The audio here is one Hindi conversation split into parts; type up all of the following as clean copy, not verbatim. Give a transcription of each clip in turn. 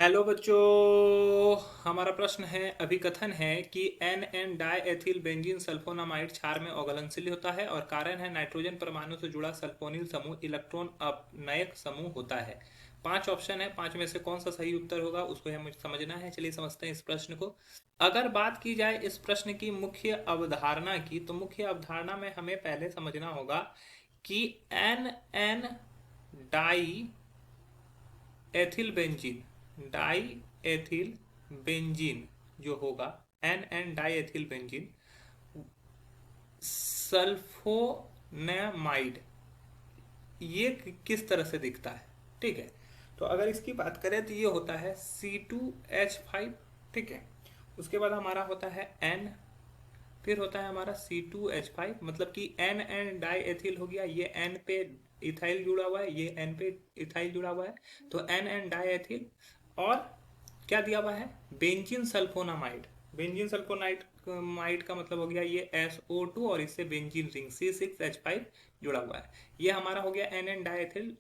हेलो बच्चों। हमारा प्रश्न है, अभिकथन है कि N N diethyl benzene sulphonamide क्षार में अघुलनशील होता है और कारण है नाइट्रोजन परमाणु से जुड़ा सल्फोनिल समूह इलेक्ट्रॉन अपनयक समूह होता है। 5 ऑप्शन है, 5 में से कौन सा सही उत्तर होगा उसको हमें समझना है। चलिए समझते हैं इस प्रश्न को। अगर बात की जाए इस प्रश्न की मुख्य अवधारणा की, तो मुख्य अवधारणा में हमें पहले समझना होगा कि N N diethyl benzene, diethyl benzene जो होगा, N N diethyl benzene sulphonamide, ये किस तरह से दिखता है। ठीक है, तो अगर इसकी बात करें तो ये होता है C2H5। ठीक है, उसके बाद हमारा होता है N, फिर होता है हमारा C2H5, मतलब कि एन एन डाई एथिल हो गया, ये एन पे इथाइल जुड़ा हुआ है, ये एन पे इथाइल जुड़ा हुआ है, तो एन एन डाई एथिल। और क्या दिया हुआ है, बेंजीन सल्फोनामाइड। बेंजीन सल्फोनाइड माइड का मतलब हो गया ये SO2 और इससे बेंजीन रिंग C6H5 जुड़ा हुआ है। ये हमारा हो गया N N diethyl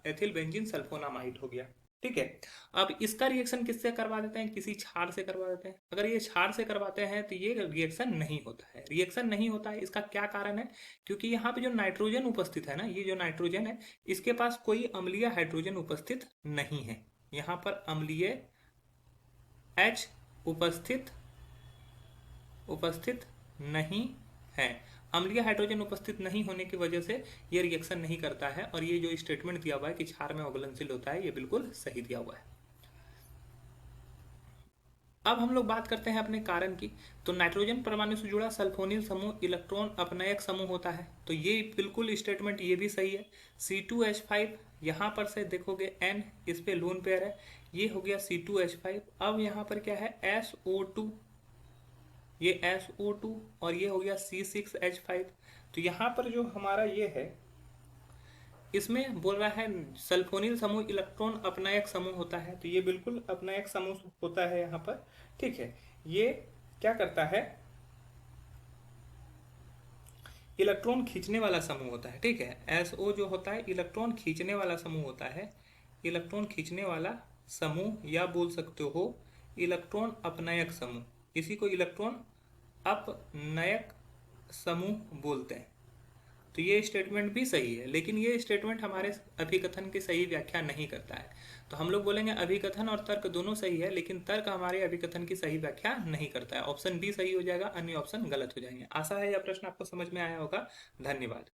ethyl benzene sulphonamide हो गया। ठीक है, अब इसका रिएक्शन किससे करवा देते हैं, किसी क्षार से करवा देते हैं। अगर ये क्षार से करवाते हैं तो ये रिएक्शन नहीं होता है। रिएक्शन नहीं होता है, इसका क्या कारण है, क्योंकि यहाँ पे जो नाइट्रोजन उपस्थित है ना, ये जो नाइट्रोजन है, इसके पास कोई अम्लीय हाइड्रोजन उपस्थित नहीं है। यहाँ पर अम्लीय H उपस्थित उपस्थित नहीं है। अम्लीय हाइड्रोजन उपस्थित नहीं होने की वजह से ये रिएक्शन नहीं करता है, और ये जो स्टेटमेंट दिया हुआ है कि क्षार में अघुलनशील होता है, ये बिल्कुल सही दिया हुआ है। अब हम लोग बात करते हैं अपने कारण की। तो नाइट्रोजन परमाणु से जुड़ा सल्फोनिल समूह इलेक्ट्रॉन अपनयक समूह होता है, तो ये बिल्कुल स्टेटमेंट ये भी सही है। C2H5, यहाँ पर से देखोगे N, इस पे लोन पेयर है, ये हो गया C2H5। अब यहाँ पर क्या है, SO2, ये SO2 और ये हो गया C6H5। तो यहाँ पर जो हमारा ये है, इसमें बोल रहा है सल्फोनिल समूह इलेक्ट्रॉन अपनायक समूह होता है, तो ये बिल्कुल अपनायक समूह होता है यहाँ पर। ठीक है, ये क्या करता है, इलेक्ट्रॉन खींचने वाला समूह होता है। ठीक है, SO जो होता है इलेक्ट्रॉन खींचने वाला समूह होता है, इलेक्ट्रॉन खींचने वाला समूह, या बोल सकते हो इलेक्ट्रॉन अपनयक समूह। इसी को इलेक्ट्रॉन अपनयक समूह बोलते हैं। तो ये स्टेटमेंट भी सही है, लेकिन ये स्टेटमेंट हमारे अभिकथन की सही व्याख्या नहीं करता है। तो हम लोग बोलेंगे अभिकथन और तर्क दोनों सही है, लेकिन तर्क हमारे अभिकथन की सही व्याख्या नहीं करता है। ऑप्शन बी सही हो जाएगा, अन्य ऑप्शन गलत हो जाएंगे। आशा है यह प्रश्न आपको समझ में आया होगा। धन्यवाद।